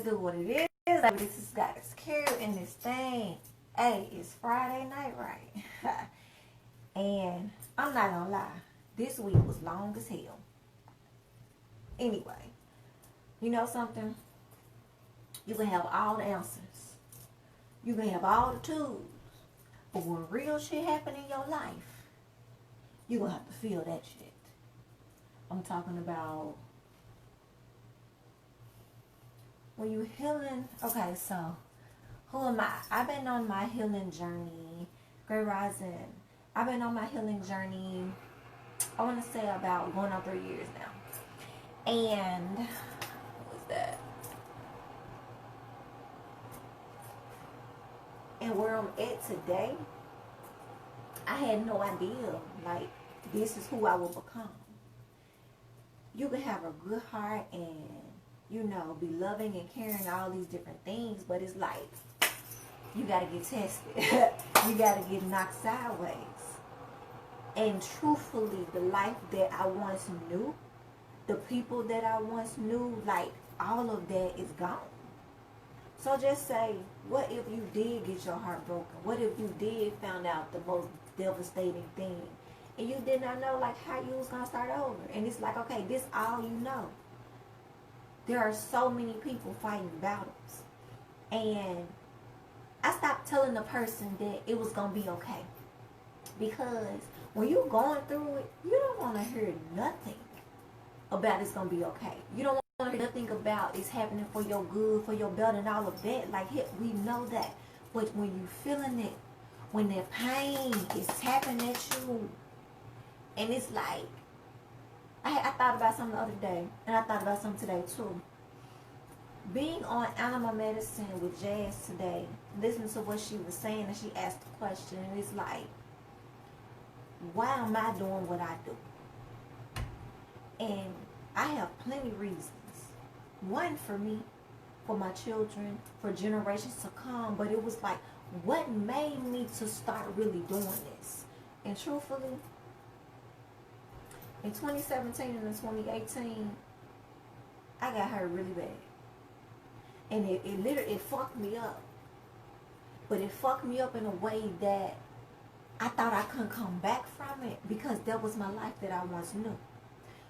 do what it is. This is Goddess Q in this thing. Hey, it's Friday night, right? And I'm not gonna lie, this week was long as hell. Anyway, you know something? You can have all the answers. You can have all the tools. But when real shit happen in your life, you're gonna have to feel that shit. I'm talking about when you healing. Okay, so who am I? I've been on my healing journey. Great Rising. I've been on my healing journey, I want to say about going on 3 years now. And what was that? And where I'm at today, I had no idea, like, this is who I will become. You can have a good heart and, you know, be loving and caring, all these different things, but it's like, you got to get tested. You got to get knocked sideways. And truthfully, the life that I once knew, the people that I once knew, like, all of that is gone. So just say, what if you did get your heart broken? What if you did found out the most devastating thing? And you did not know, like, how you was going to start over. And it's like, okay, this all you know. There are so many people fighting battles. And I stopped telling the person that it was going to be okay. Because when you're going through it, you don't want to hear nothing about it's going to be okay. You don't want to hear nothing about it's happening for your good, for your better, and all of that. Like, we know that. But when you feeling it, when that pain is tapping at you, and it's like, I thought about something the other day, and I thought about something today too. Being on animal medicine with Jazz today, listening to what she was saying, and she asked the question, and it's like, why am I doing what I do? And I have plenty of reasons. One, for me, for my children, for generations to come, but it was like, what made me to start really doing this? And truthfully, in 2017 and in 2018, I got hurt really bad. And it literally fucked me up. But it fucked me up in a way that I thought I couldn't come back from it, because that was my life that I once knew.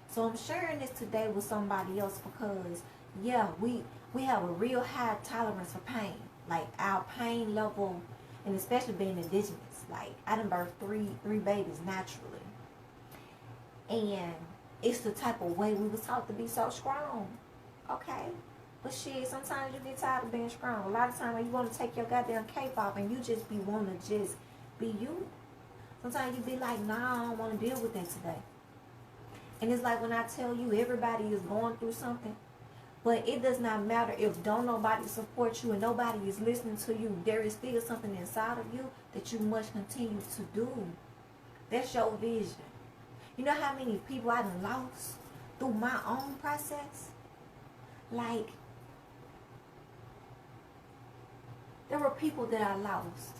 So I'm sharing this today with somebody else because, yeah, we have a real high tolerance for pain. Like, our pain level, and especially being indigenous. Like, I done birthed three babies naturally. And it's the type of way we was taught to be so strong. Okay? But shit, sometimes you get tired of being strong. A lot of times when you want to take your goddamn cape off and you just be wanting to just be you. Sometimes you be like, nah, I don't want to deal with that today. And it's like when I tell you everybody is going through something. But it does not matter if don't nobody support you and nobody is listening to you. There is still something inside of you that you must continue to do. That's your vision. You know how many people I done lost through my own process? Like, there were people that I lost,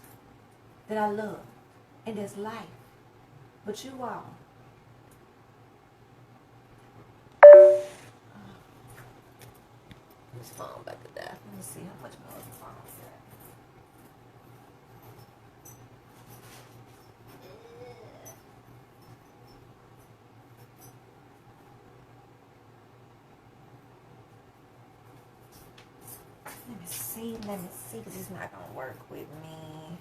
that I loved, and that's life. But you all, this phone about to die. Let me see how much my other phone's got. Let me see, because it's not going to work with me.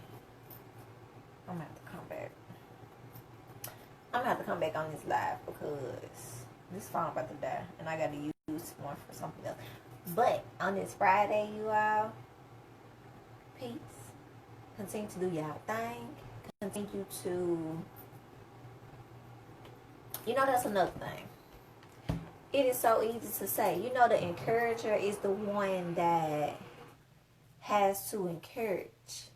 I'm going to have to come back. I'm going to have to come back on this live because this phone about to die, and I got to use one for something else. But on this Friday, you all, peace. Continue to do y'all thing. Continue to, you know, that's another thing. It is so easy to say. You know, the encourager is the one that has to encourage.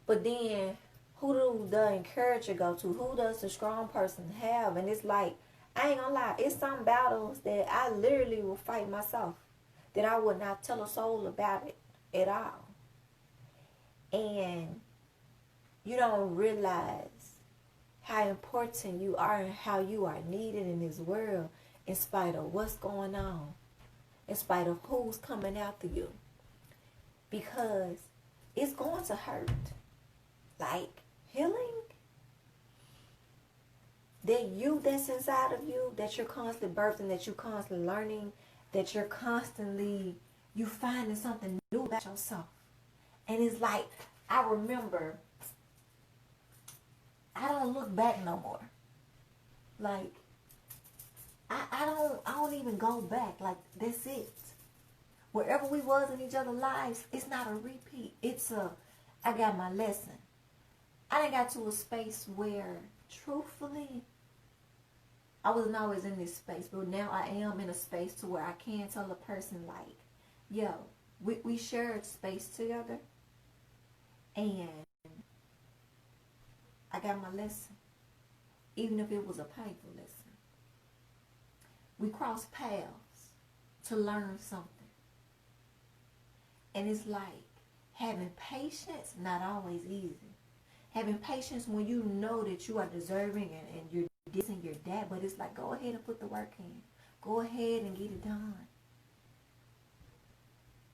But then, who do the encourager go to? Who does the strong person have? And it's like, I ain't gonna lie, it's some battles that I literally will fight myself, that I would not tell a soul about it at all. And you don't realize how important you are and how you are needed in this world in spite of what's going on. in spite of who's coming after you. Because it's going to hurt. Like healing, that you that's inside of you, that you're constantly birthing, that you're constantly learning, that you're constantly, you finding something new about yourself. And it's like, I remember, I don't look back no more. Like, I don't even go back. Like, that's it. Wherever we was in each other's lives, it's not a repeat. It's a, I got my lesson. I done got to a space where, truthfully, I wasn't always in this space, but now I am in a space to where I can tell a person like, yo, we shared space together, and I got my lesson, even if it was a painful lesson. We crossed paths to learn something. And it's like having patience, not always easy. Having patience when you know that you are deserving and you're this and you're that, but it's like, go ahead and put the work in. Go ahead and get it done.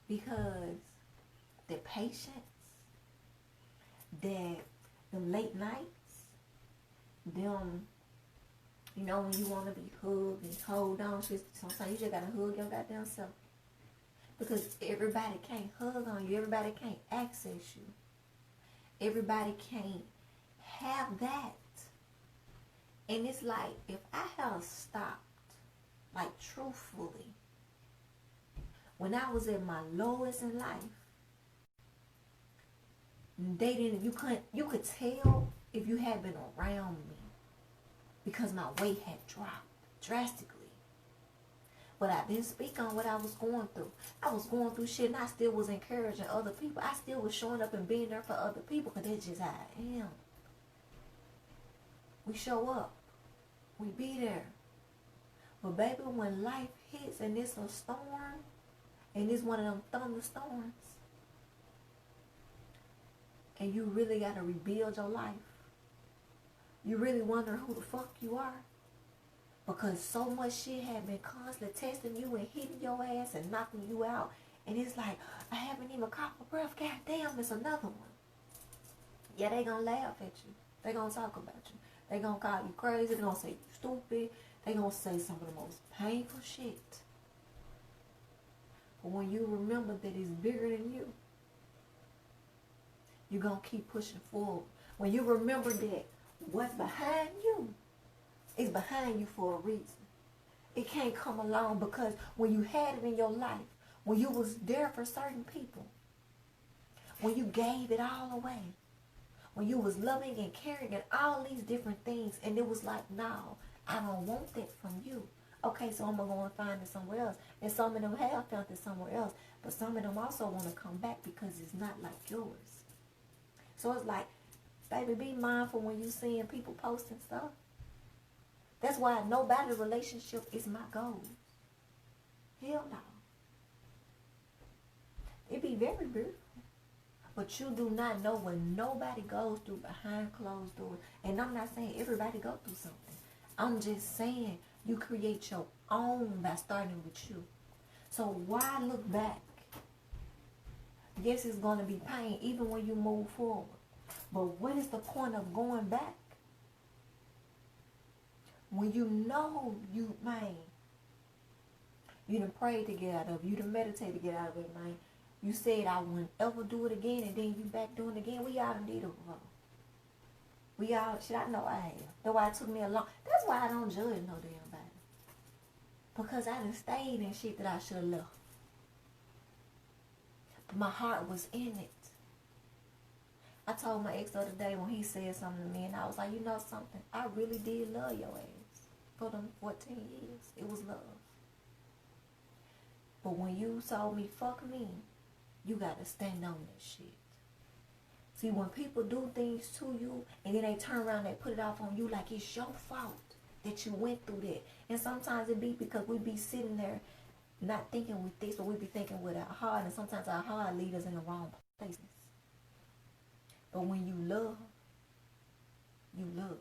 Because the patience, that them late nights, them, you know, when you want to be hugged and hold on, sometimes you just got to hug your goddamn self. Because everybody can't hug on you. Everybody can't access you. Everybody can't have that. And it's like, if I had stopped, like truthfully, when I was at my lowest in life, they didn't, you could tell if you had been around me, because my weight had dropped drastically. But I didn't speak on what I was going through. I was going through shit, and I still was encouraging other people. I still was showing up and being there for other people, because that's just how I am. We show up. We be there. But baby, when life hits and it's a storm, and it's one of them thunderstorms, and you really got to rebuild your life, you really wonder who the fuck you are. Because so much shit had been constantly testing you and hitting your ass and knocking you out. And it's like, I haven't even caught my breath. God damn, it's another one. Yeah, they gonna laugh at you. They gonna talk about you. They gonna call you crazy. They gonna say you stupid. They gonna say some of the most painful shit. But when you remember that it's bigger than you, you're gonna keep pushing forward. When you remember that what's behind you is behind you for a reason. It can't come along, because when you had it in your life, when you was there for certain people, when you gave it all away, when you was loving and caring and all these different things, and it was like, no, I don't want that from you. Okay, so I'm going to go and find it somewhere else. And some of them have found it somewhere else, but some of them also want to come back because it's not like yours. So it's like, baby, be mindful when you seeing people posting stuff. That's why nobody's relationship is my goal. Hell no. It be very beautiful. But you do not know what nobody goes through behind closed doors. And I'm not saying everybody go through something. I'm just saying you create your own by starting with you. So why look back? Yes, it's going to be pain even when you move forward. But what is the point of going back? When you know you, man, you done prayed to get out of it. You done meditated to get out of it, man. You said I wouldn't ever do it again, and then you back doing it again. We all done did it before. We all, shit, I know I have. That's why it took me a long, that's why I don't judge no damn body. Because I done stayed in shit that I should have left. But my heart was in it. I told my ex the other day when he said something to me, and I was like, you know something? I really did love your ass for them 14 years. It was love. But when you told me, fuck me, you got to stand on that shit. See, when people do things to you, and then they turn around and they put it off on you like it's your fault that you went through that. And sometimes it be because we be sitting there not thinking with this, but we be thinking with our heart, and sometimes our heart leads us in the wrong places. But when you love, you love.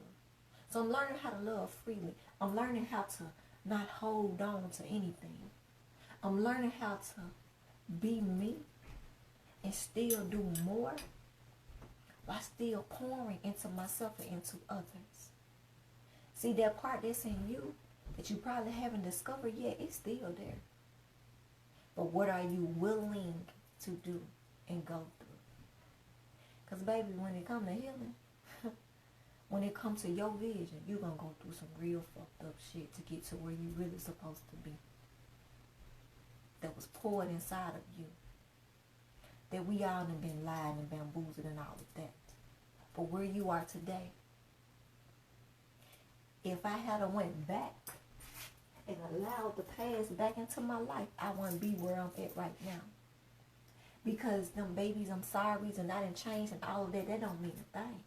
So I'm learning how to love freely. I'm learning how to not hold on to anything. I'm learning how to be me and still do more while still pouring into myself and into others. See, that part that's in you that you probably haven't discovered yet, it's still there. But what are you willing to do and go through? Because, baby, when it comes to healing, when it comes to your vision, you're going to go through some real fucked up shit to get to where you really supposed to be. That was poured inside of you. That we all have been lied and bamboozled and all of that. But where you are today, if I had went back and allowed the past back into my life, I wouldn't be where I'm at right now. Because them babies, I'm sorry's, and I done changed and all of that, that don't mean a thing.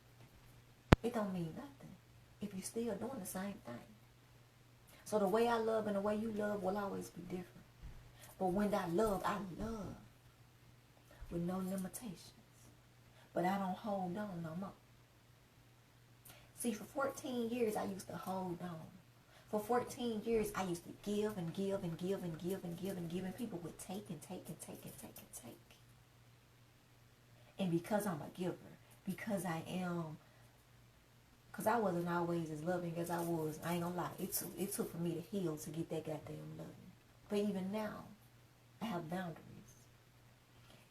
It don't mean nothing if you still doing the same thing. So the way I love and the way you love will always be different. But when I love with no limitations. But I don't hold on no more. See, for 14 years, I used to hold on. For 14 years, I used to give and give and give and give and give and give, and people would take and take and take and take and take. And because I'm a giver, because I wasn't always as loving as I was, I ain't gonna lie, it took for me to heal to get that goddamn loving. But even now, I have boundaries.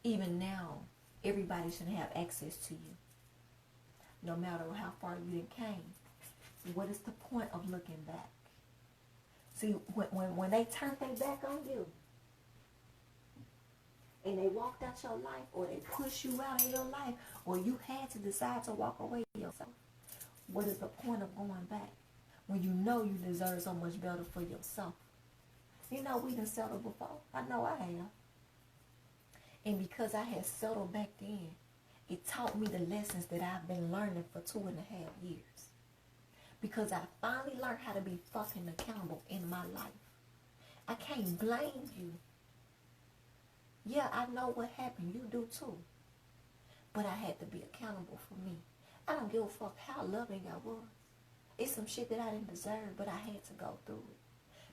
Even now, everybody should have access to you. No matter how far you done came. What is the point of looking back? See, when they turned their back on you, and they walked out your life, or they pushed you out of your life, or you had to decide to walk away yourself, what is the point of going back when you know you deserve so much better for yourself? You know, we done settled before. I know I have. And because I had settled back then, it taught me the lessons that I've been learning for 2.5 years. Because I finally learned how to be fucking accountable in my life. I can't blame you. Yeah, I know what happened. You do too. But I had to be accountable for me. I don't give a fuck how loving I was. It's some shit that I didn't deserve, but I had to go through it.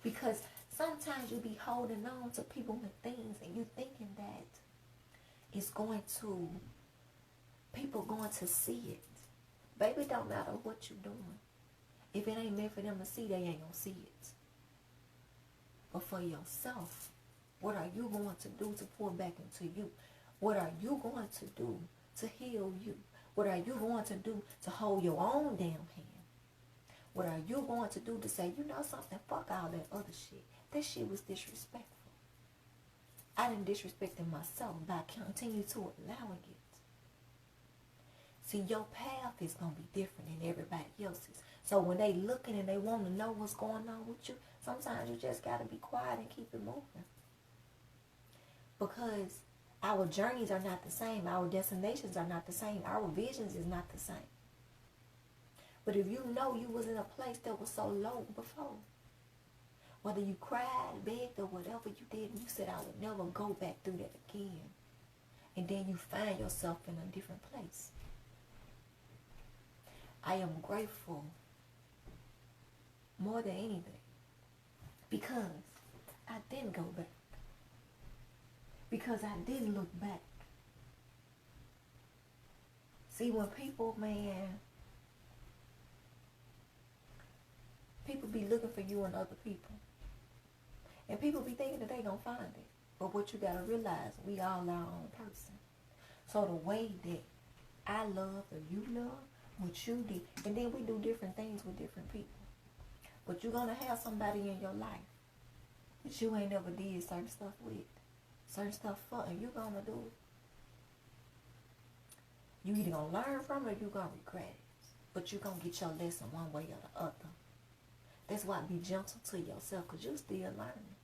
Because sometimes you be holding on to people and things, and you thinking that it's going to, people going to see it. Baby, don't matter what you're doing. If it ain't meant for them to see, they ain't gonna see it. But for yourself, what are you going to do to pour back into you? What are you going to do to heal you? What are you going to do to hold your own damn hand? What are you going to do to say, you know something, fuck all that other shit. That shit was disrespectful. I didn't disrespect myself by continuing to allowing it. See, your path is going to be different than everybody else's. So when they looking and they want to know what's going on with you, sometimes you just got to be quiet and keep it moving. Because our journeys are not the same. Our destinations are not the same. Our visions is not the same. But if you know you was in a place that was so low before, whether you cried, begged, or whatever you did, and you said, I would never go back through that again. And then you find yourself in a different place. I am grateful more than anything because I didn't go back. Because I didn't look back. See, when people, people be looking for you in other people. And people be thinking that they gonna find it. But what you gotta realize, we all our own person. So the way that I love or you love, what you did, and then we do different things with different people. But you're gonna have somebody in your life that you ain't never did certain stuff with. Certain stuff for, and you're gonna do it. You either gonna learn from it or you're gonna regret it. But you're gonna get your lesson one way or the other. That's why be gentle to yourself, because you still learning.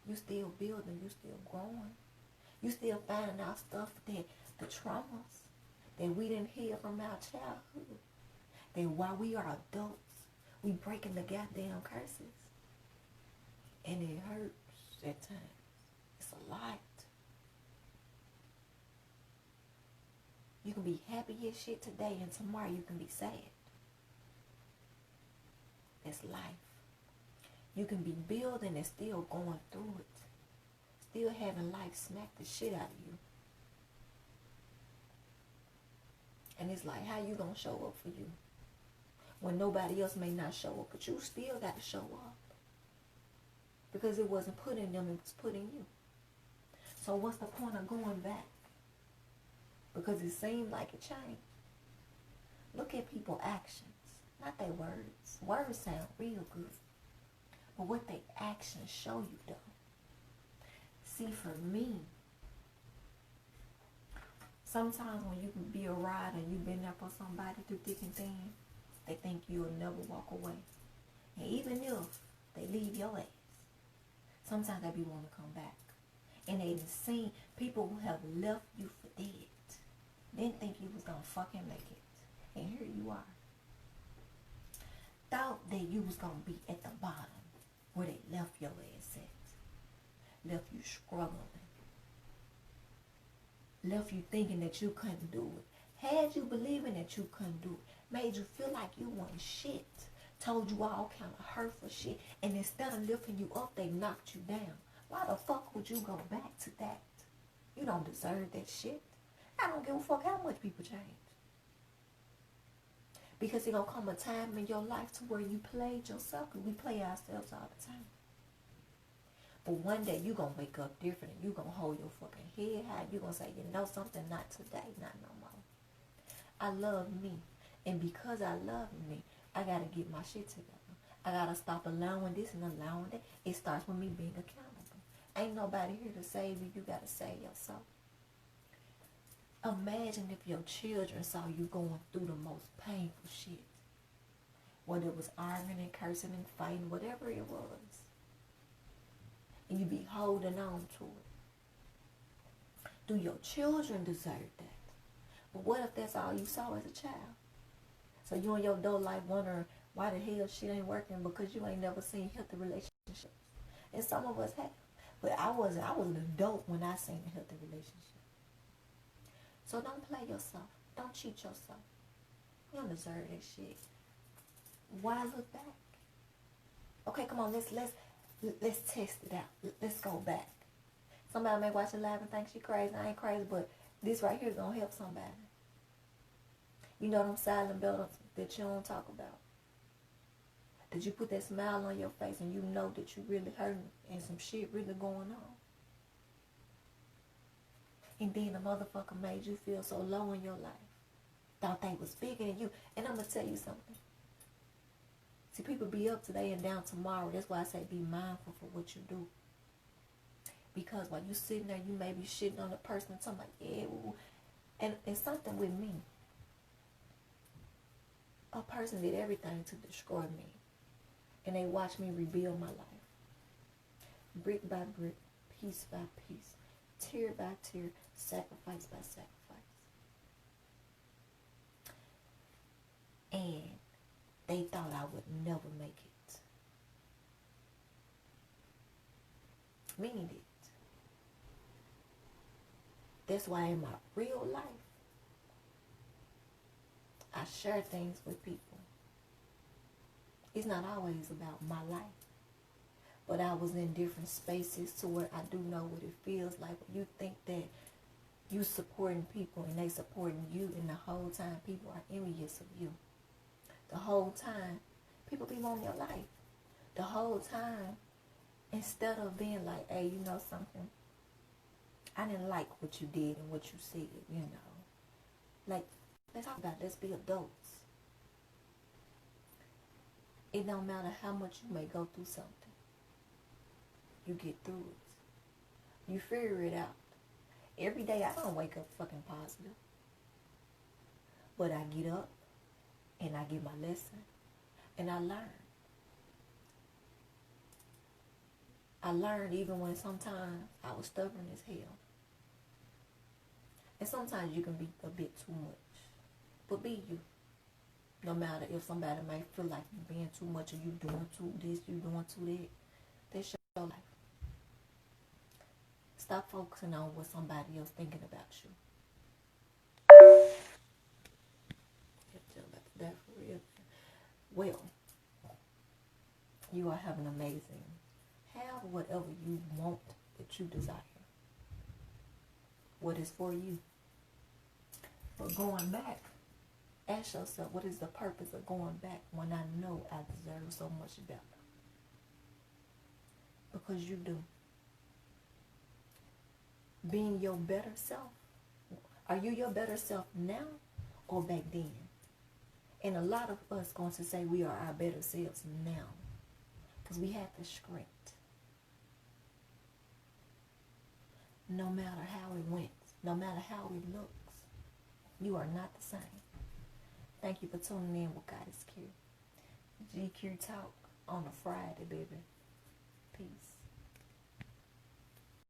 You still building, you still growing. You still finding out stuff that the traumas that we didn't heal from our childhood. That while we are adults, we breaking the goddamn curses. And it hurts at times. It's a lot. You can be happy as shit today and tomorrow you can be sad. That's life. You can be building and still going through it. still having life smack the shit out of you. And it's like, how you gonna show up for you when nobody else may not show up, but you still got to show up, because it wasn't put in them, it was put in you. So what's the point of going back? Because it seemed like it changed. Look at people's actions, not their words. Words sound real good, but what their actions show you though. See, for me, sometimes when you can be a rider and you've been there for somebody through thick and thin, they think you'll never walk away. And even if they leave your ass, sometimes they be wanting to come back. And they done seen people who have left you for dead. Didn't think you was going to fucking make it. And here you are. Thought that you was going to be at the bottom where they left your ass at. Left you struggling. Left you thinking that you couldn't do it. Had you believing that you couldn't do it. Made you feel like you weren't shit. Told you all kind of hurtful shit. And instead of lifting you up, they knocked you down. Why the fuck would you go back to that? You don't deserve that shit. I don't give a fuck how much people change. Because there's going to come a time in your life to where you played yourself. Because we play ourselves all the time. But one day you're going to wake up different. And you're going to hold your fucking head high. You're going to say, you know something? Not today. Not no more. I love me. And because I love me, I got to get my shit together. I got to stop allowing this and allowing that. It starts with me being accountable. Ain't nobody here to save you. You got to save yourself. Imagine if your children saw you going through the most painful shit. Whether it was arguing and cursing and fighting, whatever it was. And you be holding on to it. Do your children deserve that? But what if that's all you saw as a child? So you in your adult life wondering why the hell shit ain't working because you ain't never seen healthy relationships. And some of us have. But I was an adult when I seen a healthy relationship. So don't play yourself. Don't cheat yourself. You don't deserve that shit. Why look back? Okay, come on, let's test it out. Let's go back. Somebody may watch it live and think she crazy. I ain't crazy, but this right here is gonna help somebody. You know them silent battles that you don't talk about. That you put that smile on your face and you know that you really hurting and some shit really going on. And then the motherfucker made you feel so low in your life. Thought they was bigger than you. And I'm going to tell you something. See, people be up today and down tomorrow. That's why I say be mindful for what you do. Because while you sitting there, you may be shitting on the person and talking like, yeah, ooh. And it's something with me. A person did everything to destroy me. And they watched me rebuild my life. Brick by brick, piece by piece, tear by tear, sacrifice by sacrifice. And they thought I would never make it. Meaning it. That's why in my real life, I share things with people. It's not always about my life. But I was in different spaces to where I do know what it feels like when you think that you supporting people and they supporting you, and the whole time people are envious of you. The whole time people be on your life. The whole time, instead of being like, hey, you know something? I didn't like what you did and what you said, you know. Like, let's talk about it. Let's be adults. It don't matter how much you may go through something. You get through it. You figure it out. Every day I don't wake up fucking positive. But I get up and I get my lesson and I learn. I learned even when sometimes I was stubborn as hell. And sometimes you can be a bit too much. But be you. No matter if somebody may feel like you're being too much or you doing too this, you doing too that. That's your life. Stop focusing on what somebody else thinking about you. That for real. Well, you are having amazing. Have whatever you want that you desire, what is for you. But going back, ask yourself, what is the purpose of going back when I know I deserve so much better? Because you do. Being your better self. Are you your better self now or back then? And a lot of us going to say we are our better selves now. Because we have the strength. No matter how it went, no matter how it looks, you are not the same. Thank you for tuning in with Goddess Q. GQ Talk on a Friday, baby. Peace.